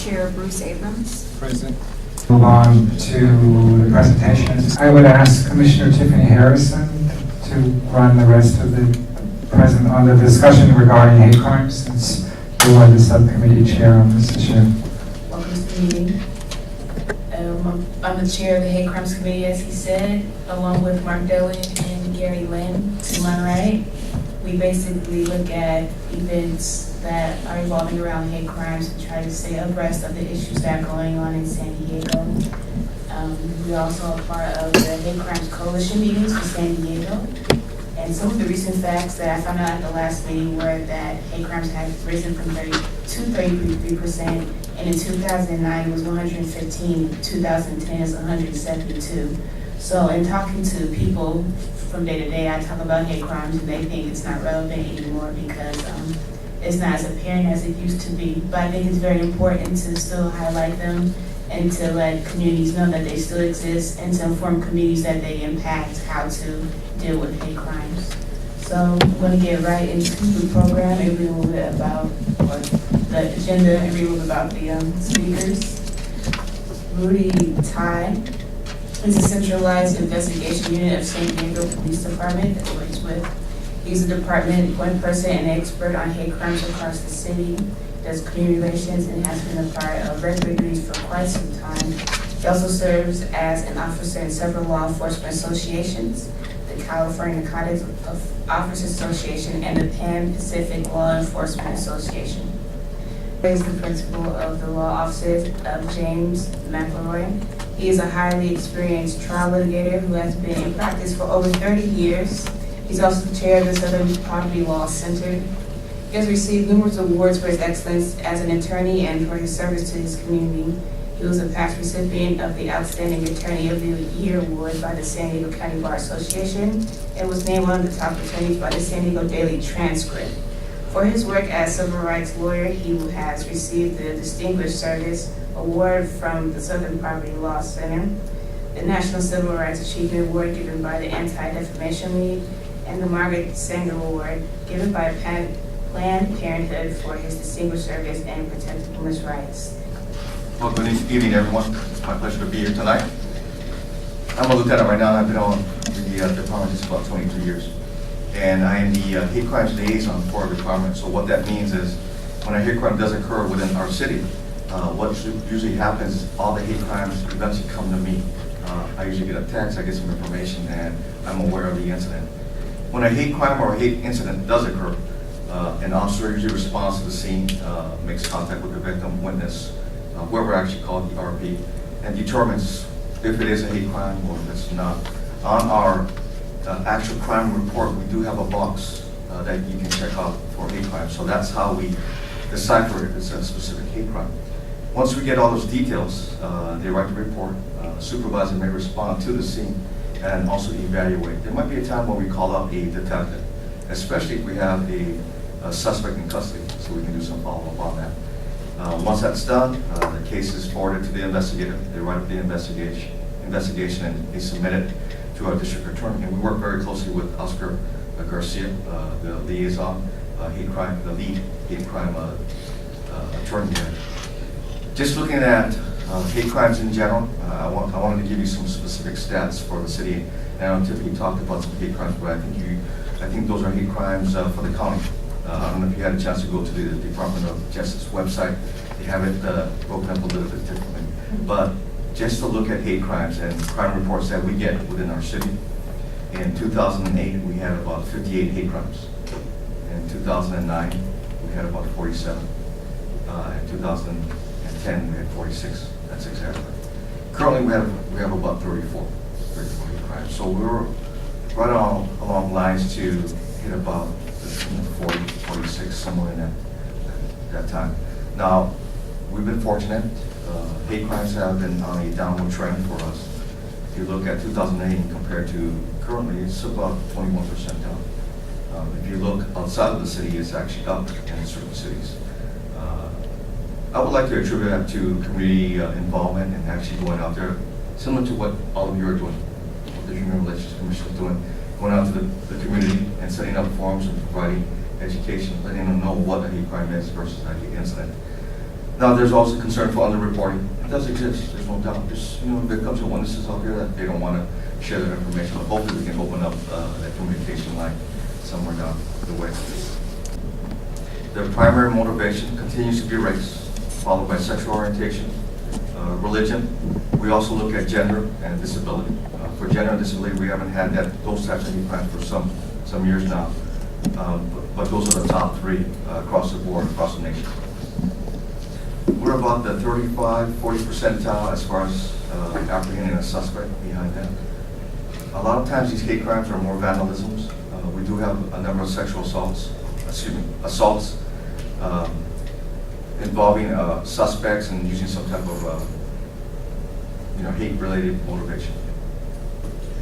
Chair Bruce Abrams. Present. Move on to the presentations. I would ask Commissioner Tiffany Harrison to run the rest of on the discussion regarding hate crimes, since you are the subcommittee chair on this issue. Welcome to the meeting. I'm the chair of the Hate Crimes Committee, as he said, along with Mark Dillon and Gary Lynn to my right. We basically look at events that are evolving around hate crimes and try to stay abreast of the issues that are going on in San Diego. We also are part of the Hate Crimes Coalition meetings for San Diego. And some of the recent facts that I found out at the last meeting were that hate crimes had risen from 30 to 33%, and in 2009 it was 115, 2010 is 172. So in talking to people from day to day, I talk about hate crimes and they think it's not relevant anymore because it's not as apparent as it used to be. But I think it's very important to still highlight them and to let communities know that they still exist and to inform communities that they impact how to deal with hate crimes. So I'm going to get right into the program and read a little bit about the agenda and read a little bit about the speakers. Rudy Tai is a centralized investigation unit of San Diego Police Department that works with. He's a department point person and expert on hate crimes across the city, does community relations, and has been a part of regular duties for quite some time. He also serves as an officer in several law enforcement associations, the California Narcotics Officers Association and the Pan Pacific Law Enforcement Association. He is the principal of the law offices of James McElroy. He is a highly experienced trial litigator who has been in practice for over 30 years. He's also the chair of the Southern Poverty Law Center. He has received numerous awards for his excellence as an attorney and for his service to his community. He was a past recipient of the Outstanding Attorney of the Year Award by the San Diego County Bar Association and was named one of the top attorneys by the San Diego Daily Transcript. For his work as civil rights lawyer, he has received the Distinguished Service Award from the Southern Poverty Law Center, the National Civil Rights Achievement Award given by the Anti-Defamation League, and the Margaret Sanger Award given by Planned Parenthood for his distinguished service and protecting women's rights. Well, good evening, everyone. It's my pleasure to be here tonight. I'm a lieutenant right now, and I've been on the department just about 22 years. And I am the hate crimes liaison for our department. So what that means is when a hate crime does occur within our city, what usually happens is all the hate crimes eventually come to me. I usually get a text, I get some information, and I'm aware of the incident. When a hate crime or a hate incident does occur, an officer usually responds to the scene, makes contact with the victim, witness, whoever actually called the RP, and determines if it is a hate crime or if it's not. On our actual crime report, we do have a box that you can check out for hate crime. So that's how we decipher if it's a specific hate crime. Once we get all those details, they write the report. Supervisor may respond to the scene and also evaluate. There might be a time where we call up a detective, especially if we have a suspect in custody, so we can do some follow-up on that. Once that's done, the case is forwarded to the investigator. They write up the investigation and they submit it to our district attorney. And we work very closely with Oscar Garcia, the liaison, the lead hate crime attorney there. Just looking at hate crimes in general, I wanted to give you some specific stats for the city. And I know Tiffany talked about some hate crimes, but I think those are hate crimes for the county. I don't know if you had a chance to go to the Department of Justice website. They have it broken up a little bit differently. But just to look at hate crimes and crime reports that we get within our city, in 2008 we had about 58 hate crimes. In 2009 we had about 47. In 2010 we had 46. That's exactly. Currently we have about 34 hate crimes. So we were right along lines to hit about 40, 46, somewhere in that time. Now, we've been fortunate. Hate crimes have been on a downward trend for us. If you look at 2008 compared to currently, it's about 21% down. If you look outside of the city, it's actually up in certain cities. I would like to attribute that to community involvement and actually going out there, similar to what all of you are doing, what the Human Relations Commission is doing, going out to the community and setting up forums and providing education, letting them know what a hate crime is versus a hate incident. Now, there's also concern for underreporting. It does exist, there's no doubt. There's, victims and witnesses out there that they don't want to share that information. But hopefully we can open up that communication line somewhere down the way. Their primary motivation continues to be race, followed by sexual orientation, religion. We also look at gender and disability. For gender and disability, we haven't had those types of hate crimes for some years now. But those are the top three across the board, across the nation. We're about the 35-40 percentile as far as apprehending a suspect behind that. A lot of times these hate crimes are more vandalisms. We do have a number of sexual assaults involving suspects and using some type of hate-related motivation.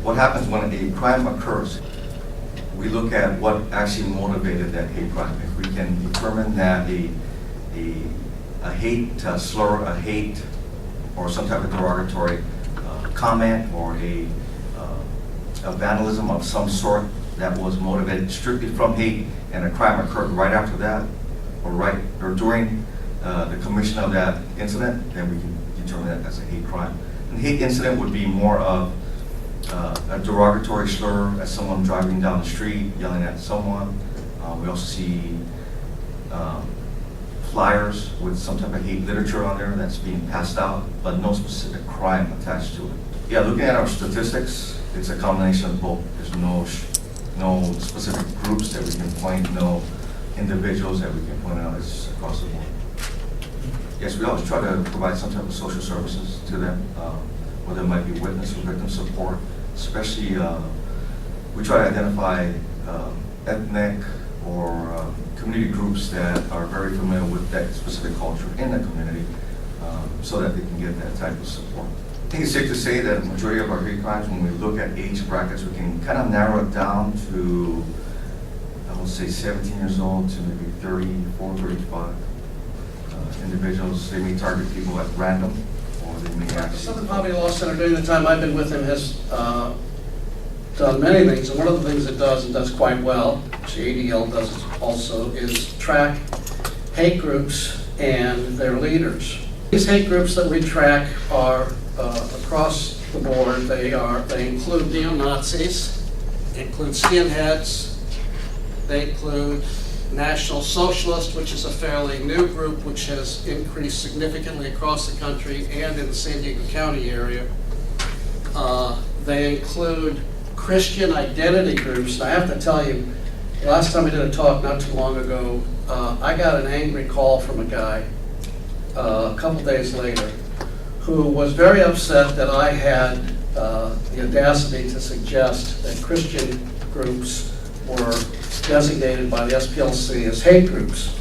What happens when a crime occurs? We look at what actually motivated that hate crime. If we can determine that a hate slur, a hate, or some type of derogatory comment, or a vandalism of some sort that was motivated strictly from hate, and a crime occurred right after that, or during the commission of that incident, then we can determine that as a hate crime. And hate incident would be more of a derogatory slur as someone driving down the street, yelling at someone. We also see flyers with some type of hate literature on there that's being passed out, but no specific crime attached to it. Yeah, looking at our statistics, it's a combination of both. There's no specific groups that we can point, no individuals that we can point out. It's across the board. Yes, we always try to provide some type of social services to them, whether it might be witness or victim support. Especially, we try to identify ethnic or community groups that are very familiar with that specific culture in the community, so that they can get that type of support. I think it's safe to say that the majority of our hate crimes, when we look at age brackets, we can kind of narrow it down to, I would say, 17 years old to maybe 34, 35 individuals. They may target people at random, or they may The actually... Southern Poverty Law Center, during the time I've been with him, has done many things, and one of the things it does, and does quite well, which the ADL does also, is track hate groups and their leaders. These hate groups that we track are across the board. They include neo-Nazis, they include skinheads, they include National Socialist, which is a fairly new group which has increased significantly across the country and in the San Diego County area. They include Christian identity groups. And I have to tell you, last time I did a talk not too long ago, I got an angry call from a guy a couple days later who was very upset that I had the audacity to suggest that Christian groups were designated by the SPLC as hate groups.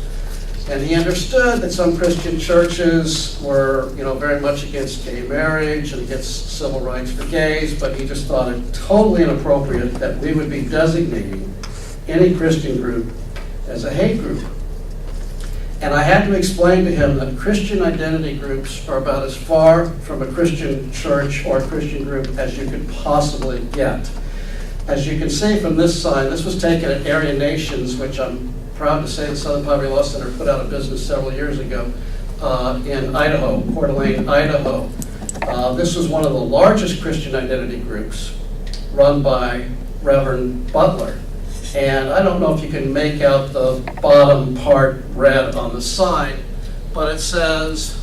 And he understood that some Christian churches were, very much against gay marriage and against civil rights for gays, but he just thought it totally inappropriate that we would be designating any Christian group as a hate group. And I had to explain to him that Christian identity groups are about as far from a Christian church or a Christian group as you could possibly get. As you can see from this sign, this was taken at Aryan Nations, which I'm proud to say the Southern Poverty Law Center put out of business several years ago in Idaho, Coeur d'Alene, Idaho. This was one of the largest Christian identity groups run by Reverend Butler. And I don't know if you can make out the bottom part red on the sign, but it says,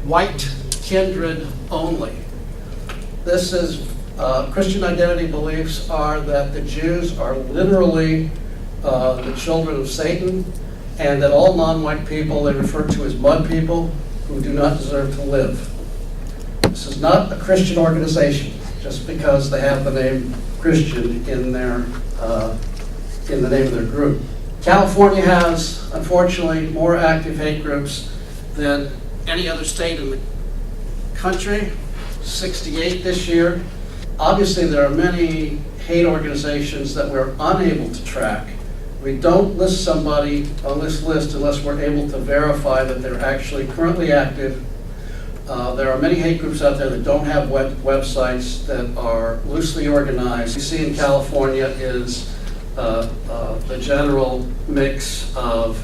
white kindred only. This is, Christian identity beliefs are that the Jews are literally the children of Satan, and that all non-white people they refer to as mud people who do not deserve to live. This is not a Christian organization, just because they have the name Christian in the name of their group. California has, unfortunately, more active hate groups than any other state in the country, 68 this year. Obviously, there are many hate organizations that we're unable to track. We don't list somebody on this list unless we're able to verify that they're actually currently active. There are many hate groups out there that don't have websites, that are loosely organized. What we see in California is the general mix of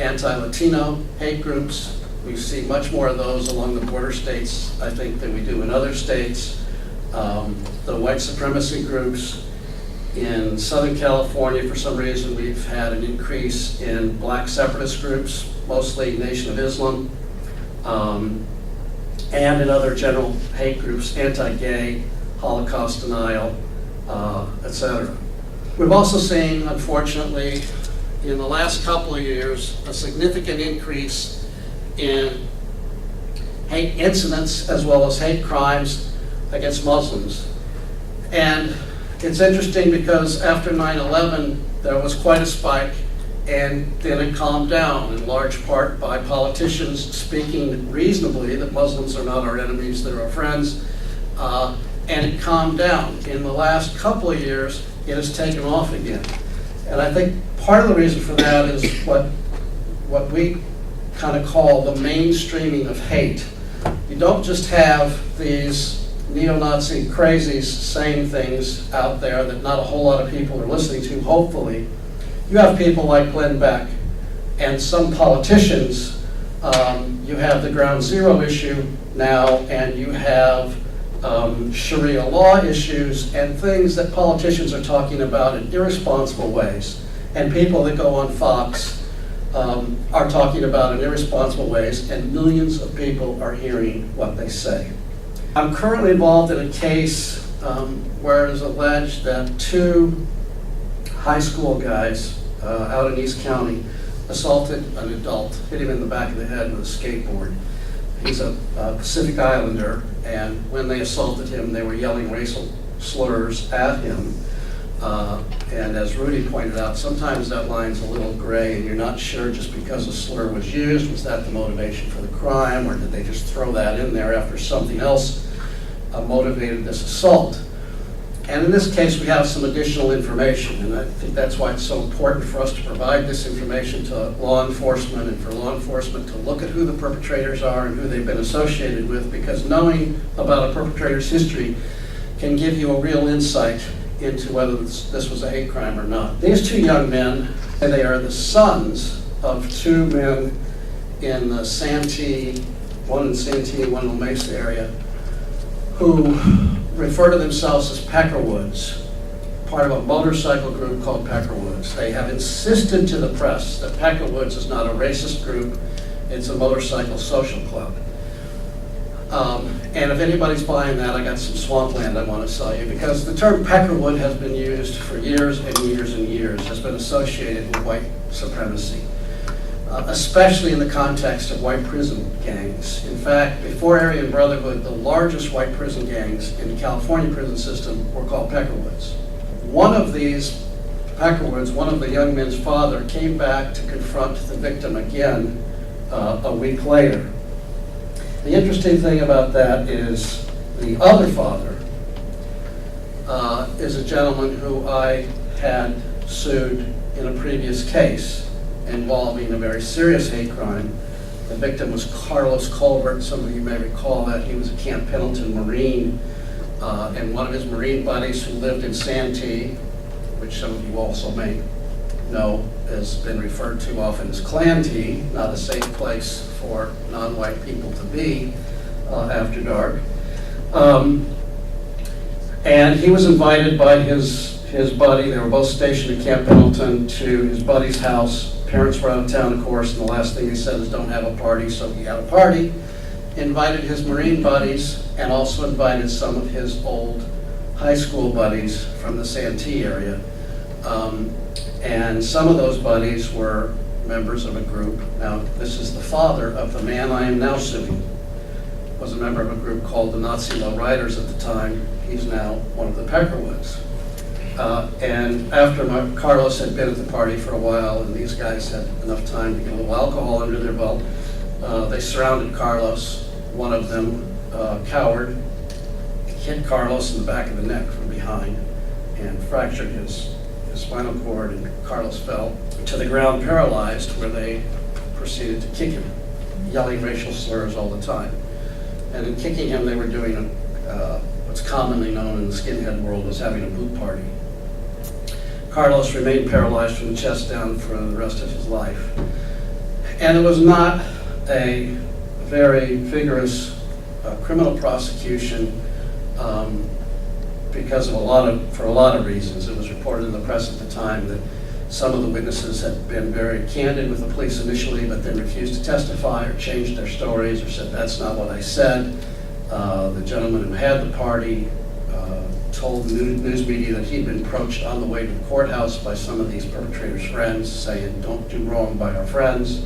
anti-Latino hate groups. We see much more of those along the border states, I think, than we do in other states. The white supremacy groups. In Southern California, for some reason, we've had an increase in black separatist groups, mostly Nation of Islam, and in other general hate groups, anti-gay, Holocaust denial, etc. We've also seen, unfortunately, in the last couple of years, a significant increase in hate incidents as well as hate crimes against Muslims. And it's interesting because after 9/11, there was quite a spike, and then it calmed down, in large part by politicians speaking reasonably that Muslims are not our enemies, they're our friends, and it calmed down. In the last couple of years, it has taken off again. And I think part of the reason for that is what we kind of call the mainstreaming of hate. You don't just have these neo-Nazi crazies saying things out there that not a whole lot of people are listening to, hopefully. You have people like Glenn Beck and some politicians. You have the Ground Zero issue now, and you have Sharia law issues and things that politicians are talking about in irresponsible ways. And people that go on Fox are talking about in irresponsible ways, and millions of people are hearing what they say. I'm currently involved in a case where it is alleged that 2 high school guys out in East County assaulted an adult, hit him in the back of the head with a skateboard. He's a Pacific Islander, and when they assaulted him, they were yelling racial slurs at him. And as Rudy pointed out, sometimes that line's a little gray, and you're not sure just because a slur was used, was that the motivation for the crime, or did they just throw that in there after something else motivated this assault? And in this case, we have some additional information, and I think that's why it's so important for us to provide this information to law enforcement, and for law enforcement to look at who the perpetrators are and who they've been associated with, because knowing about a perpetrator's history can give you a real insight into whether this was a hate crime or not. These 2 young men, and they are the sons of 2 men in the Santee, one in Santee, one in the Mesa area, who refer to themselves as Peckerwoods, part of a motorcycle group called Peckerwoods. They have insisted to the press that Peckerwoods is not a racist group, it's a motorcycle social club. And if anybody's buying that, I got some swampland I want to sell you, because the term Peckerwood has been used for years and years and years, has been associated with white supremacy, especially in the context of white prison gangs. In fact, before Aryan Brotherhood, the largest white prison gangs in the California prison system were called Peckerwoods. One of these Peckerwoods, one of the young men's father, came back to confront the victim again a week later. The interesting thing about that is the other father is a gentleman who I had sued in a previous case involving a very serious hate crime. The victim was Carlos Colbert. Some of you may recall that. He was a Camp Pendleton Marine, and one of his Marine buddies who lived in Santee, which some of you also may know has been referred to often as Clan-Tee, not a safe place for non-white people to be after dark. And he was invited by his buddy. They were both stationed at Camp Pendleton, to his buddy's house. Parents were out of town, of course, and the last thing he said is don't have a party, so he had a party. Invited his Marine buddies, and also invited some of his old high school buddies from the Santee area. And some of those buddies were members of a group. Now, this is the father of the man I am now suing. Was a member of a group called the Nazi Low Riders at the time. He's now one of the Peckerwoods. And after Carlos had been at the party for a while, and these guys had enough time to get a little alcohol under their belt, they surrounded Carlos. One of them, cowered, hit Carlos in the back of the neck from behind and fractured his spinal cord, and Carlos fell to the ground paralyzed, where they proceeded to kick him, yelling racial slurs all the time. And in kicking him, they were doing what's commonly known in the skinhead world as having a boot party. Carlos remained paralyzed from the chest down for the rest of his life. And it was not a very vigorous criminal prosecution because of for a lot of reasons. It was reported in the press at the time that some of the witnesses had been very candid with the police initially, but then refused to testify or changed their stories or said, that's not what I said. The gentleman who had the party told the news media that he'd been approached on the way to the courthouse by some of these perpetrators' friends saying, don't do wrong by our friends.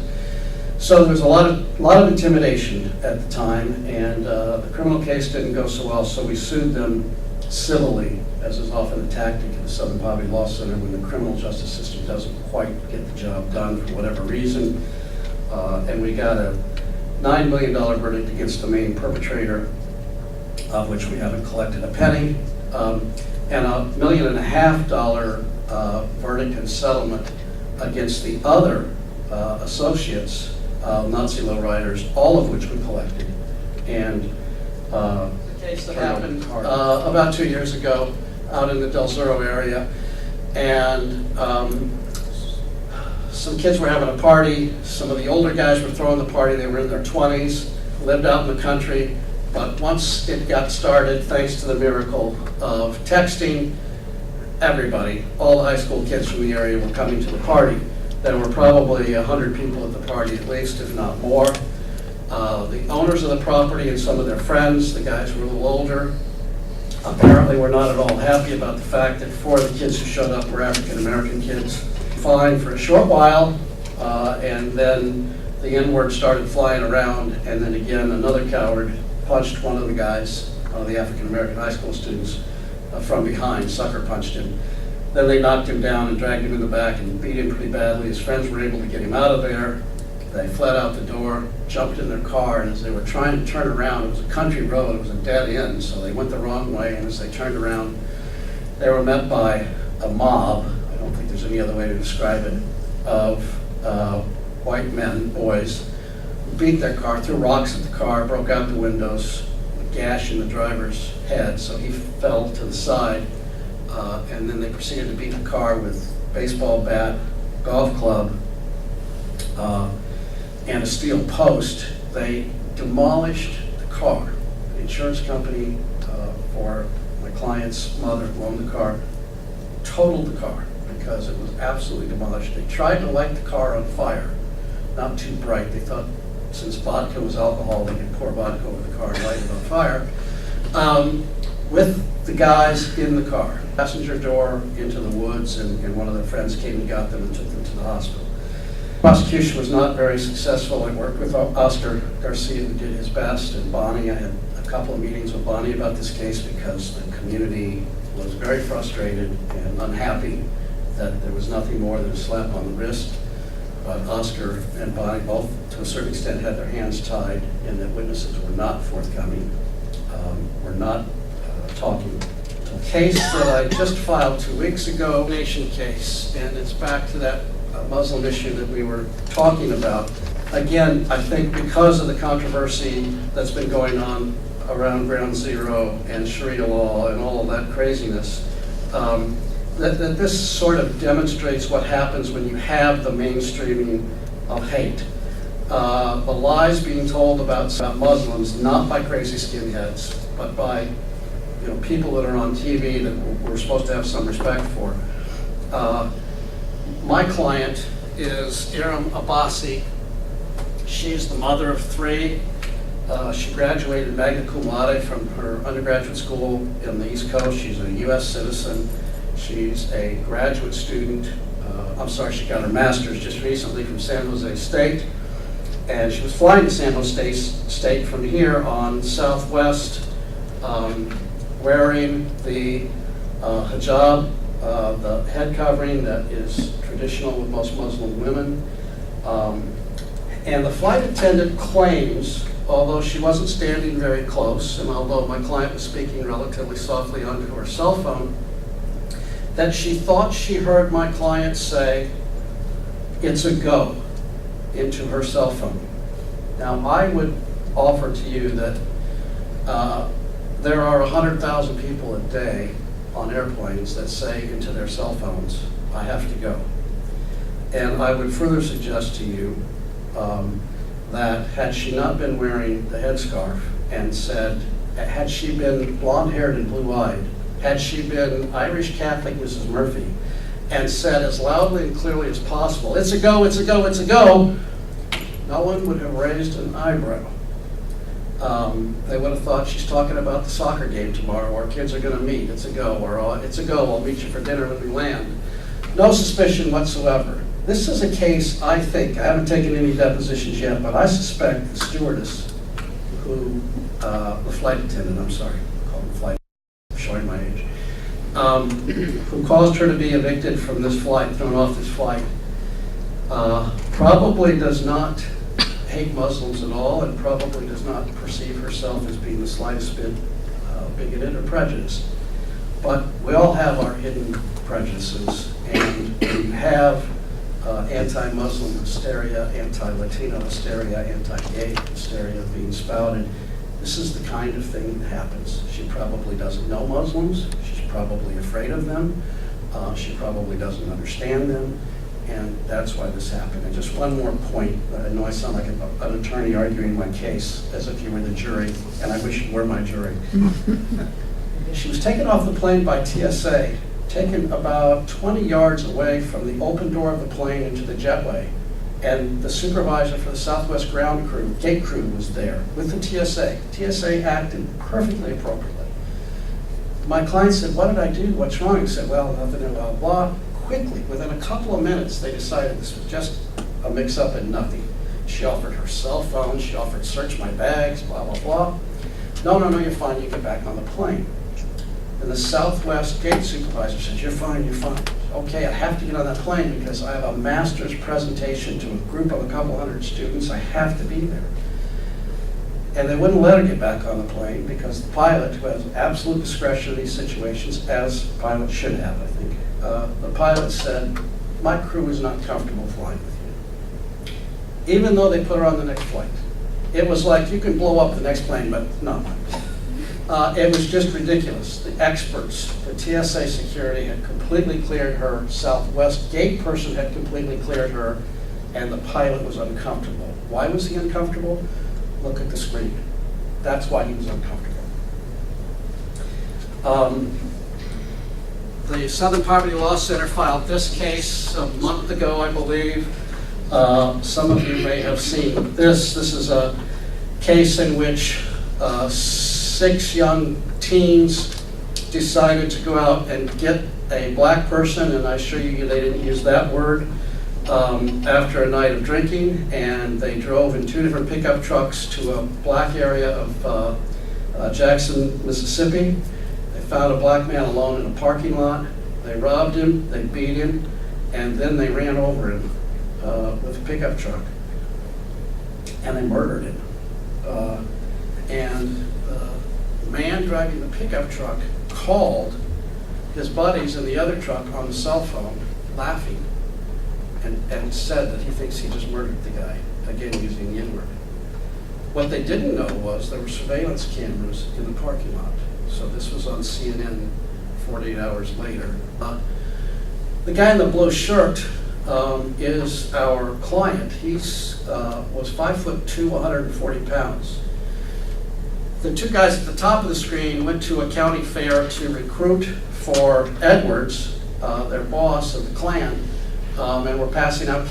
So there was a lot of intimidation at the time, and the criminal case didn't go so well, so we sued them civilly, as is often the tactic in the Southern Poverty Law Center when the criminal justice system doesn't quite get the job done for whatever reason. And we got a $9 million verdict against the main perpetrator, of which we haven't collected a penny, and $1.5 million verdict and settlement against the other associates, Nazi lowriders, all of which we collected. And the case that happened about 2 years ago out in the Del Zorro area, and some kids were having a party. Some of the older guys were throwing the party. They were in their 20s, lived out in the country. But once it got started, thanks to the miracle of texting, everybody, all the high school kids from the area were coming to the party. There were probably 100 people at the party at least, if not more. The owners of the property and some of their friends, the guys who were a little older, apparently were not at all happy about the fact that 4 of the kids who showed up were African-American kids. Fine for a short while, and then the N-word started flying around, and then again another coward punched one of the guys, one of the African-American high school students, from behind, sucker punched him. Then they knocked him down and dragged him in the back and beat him pretty badly. His friends were able to get him out of there. They fled out the door, jumped in their car, and as they were trying to turn around, it was a country road, it was a dead end, so they went the wrong way, and as they turned around, they were met by a mob, I don't think there's any other way to describe it, of white men, boys, beat their car, threw rocks at the car, broke out the windows, a gash in the driver's head, so he fell to the side, and then they proceeded to beat the car with baseball bat, golf club, and a steel post. They demolished the car. The insurance company for my client's mother who owned the car totaled the car because it was absolutely demolished. They tried to light the car on fire, not too bright. They thought since vodka was alcohol, they could pour vodka over the car and light it on fire. With the guys in the car, passenger door into the woods, and one of their friends came and got them and took them to the hospital. Prosecution was not very successful. I worked with Oscar Garcia, who did his best, and Bonnie. I had a couple of meetings with Bonnie about this case because the community was very frustrated and unhappy that there was nothing more than a slap on the wrist. But Oscar and Bonnie both, to a certain extent, had their hands tied, and that witnesses were not forthcoming, were not talking. The case that I just filed 2 weeks ago, nation case, and it's back to that Muslim issue that we were talking about. Again, I think because of the controversy that's been going on around Ground Zero and Sharia law and all of that craziness, that this sort of demonstrates what happens when you have the mainstreaming of hate. The lies being told about Muslims, not by crazy skinheads, but by people that are on TV that we're supposed to have some respect for. My client is Iram Abbasi. She's the mother of 3. She graduated magna cum laude from her undergraduate school in the East Coast. She's a U.S. citizen. She's a graduate student. She got her master's just recently from San Jose State. And she was flying to San Jose State from here on Southwest, wearing the hijab, the head covering that is traditional with most Muslim women. And the flight attendant claims, although she wasn't standing very close, and although my client was speaking relatively softly onto her cell phone, that she thought she heard my client say, "It's a go," into her cell phone. Now, I would offer to you that there are 100,000 people a day on airplanes that say into their cell phones, "I have to go." And I would further suggest to you that had she not been wearing the headscarf and said, had she been blonde-haired and blue-eyed, had she been Irish Catholic Mrs. Murphy, and said as loudly and clearly as possible, "It's a go, it's a go, it's a go," no one would have raised an eyebrow. They would have thought she's talking about the soccer game tomorrow, or kids are going to meet, it's a go, or it's a go, I'll meet you for dinner when we land. No suspicion whatsoever. This is a case, I think, I haven't taken any depositions yet, but I suspect the stewardess the flight attendant, I'm sorry, I call him flight, I'm showing my age, who caused her to be evicted from this flight, thrown off this flight, probably does not hate Muslims at all, and probably does not perceive herself as being the slightest bit bigoted or prejudiced. But we all have our hidden prejudices, and we have anti-Muslim hysteria, anti-Latino hysteria, anti-gay hysteria being spouted. This is the kind of thing that happens. She probably doesn't know Muslims. She's probably afraid of them. She probably doesn't understand them. And that's why this happened. And just one more point. I know I sound like an attorney arguing my case as if you were the jury, and I wish you were my jury. She was taken off the plane by TSA, taken about 20 yards away from the open door of the plane into the jetway. And the supervisor for the Southwest ground crew, gate crew, was there with the TSA. TSA acted perfectly appropriately. My client said, "What did I do? What's wrong?" He said, "Well, nothing, blah, blah, blah." Quickly, within a couple of minutes, they decided this was just a mix-up and nothing. She offered her cell phone, she offered search my bags, blah, blah, blah. No, you're fine, you get back on the plane. And the Southwest gate supervisor said, you're fine. Okay, I have to get on that plane because I have a master's presentation to a group of a couple hundred students. I have to be there. And they wouldn't let her get back on the plane because the pilot, who has absolute discretion in these situations, as pilots should have, I think, the pilot said, "My crew is not comfortable flying with you." Even though they put her on the next flight. It was like, you can blow up the next plane, but no. It was just ridiculous. The experts, the TSA security had completely cleared her, Southwest gate person had completely cleared her, and the pilot was uncomfortable. Why was he uncomfortable? Look at the screen. That's why he was uncomfortable. The Southern Poverty Law Center filed this case a month ago, I believe. Some of you may have seen this. This is a case in which 6 young teens decided to go out and get a black person, and I assure you they didn't use that word, after a night of drinking, and they drove in 2 different pickup trucks to a black area of Jackson, Mississippi. They found a black man alone in a parking lot. They robbed him, they beat him, and then they ran over him with a pickup truck, and they murdered him. And the man driving the pickup truck called his buddies in the other truck on the cell phone, laughing, and said that he thinks he just murdered the guy, again using the N-word. What they didn't know was there were surveillance cameras in the parking lot. So this was on CNN 48 hours later. The guy in the blue shirt is our client. He's was 5'2", 140 pounds. The 2 guys at the top of the screen went to a county fair to recruit for Edwards, their boss of the Klan, and were passing out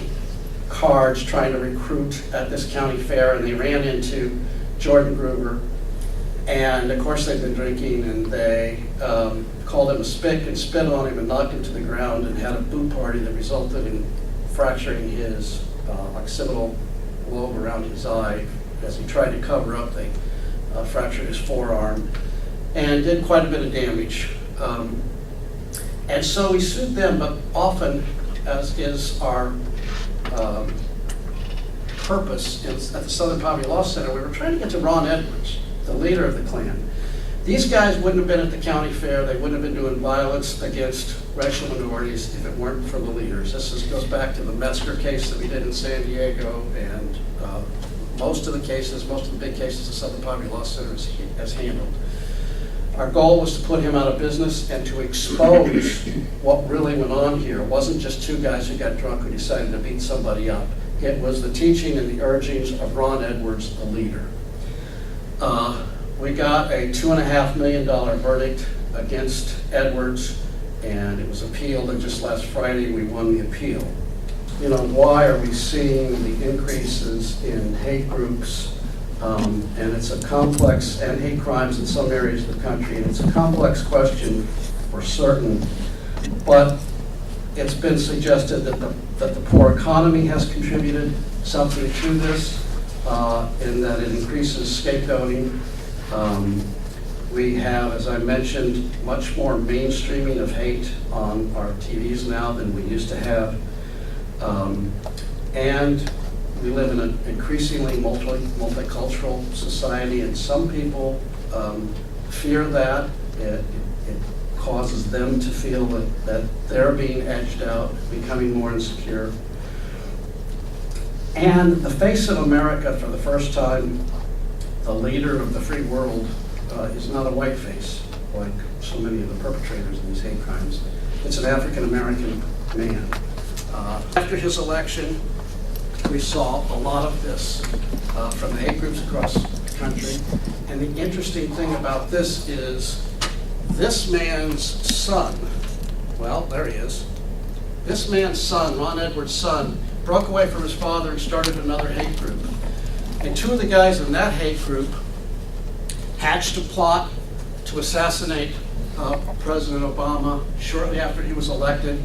cards trying to recruit at this county fair, and they ran into Jordan Gruber. And of course they'd been drinking, and they called him a spick and spit on him and knocked him to the ground and had a boo party that resulted in fracturing his occipital lobe around his eye. As he tried to cover up, they fractured his forearm and did quite a bit of damage. And so we sued them, but often, as is our purpose at the Southern Poverty Law Center, we were trying to get to Ron Edwards, the leader of the Klan. These guys wouldn't have been at the county fair. They wouldn't have been doing violence against racial minorities if it weren't for the leaders. Goes back to the Metzger case that we did in San Diego, and most of the big cases the Southern Poverty Law Center has handled. Our goal was to put him out of business and to expose what really went on here. It wasn't just 2 guys who got drunk who decided to beat somebody up. It was the teaching and the urgings of Ron Edwards, the leader. We got a $2.5 million verdict against Edwards, and it was appealed, and just last Friday we won the appeal. You know, why are we seeing the increases in hate groups? And it's a complex, and hate crimes in some areas of the country, and it's a complex question for certain, but it's been suggested that the poor economy has contributed something to this, in that it increases scapegoating. We have, as I mentioned, much more mainstreaming of hate on our TVs now than we used to have. And we live in an increasingly multicultural society, and some people fear that. It causes them to feel that they're being edged out, becoming more insecure. And the face of America, for the first time, the leader of the free world, is not a white face, like so many of the perpetrators of these hate crimes. It's an African-American man. After his election, we saw a lot of this from the hate groups across the country. And the interesting thing about this is this man's son, well, there he is. This man's son, Ron Edwards' son, broke away from his father and started another hate group. And two of the guys in that hate group hatched a plot to assassinate President Obama shortly after he was elected,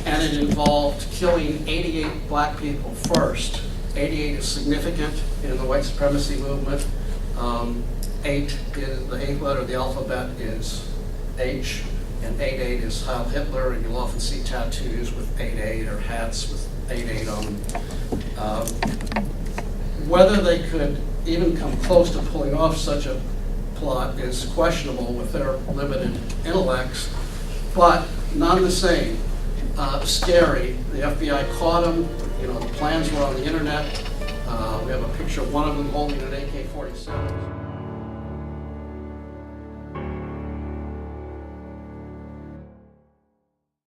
and it involved killing 88 black people first. 88 is significant in the white supremacy movement. 8 is the 8th letter of the alphabet is H, and 88 is Heil Hitler, and you'll often see tattoos with 88 or hats with 88 on them. Whether they could even come close to pulling off such a plot is questionable with their limited intellects, but none the same. Scary. The FBI caught them. You know, the plans were on the internet. We have a picture of one of them holding an AK-47.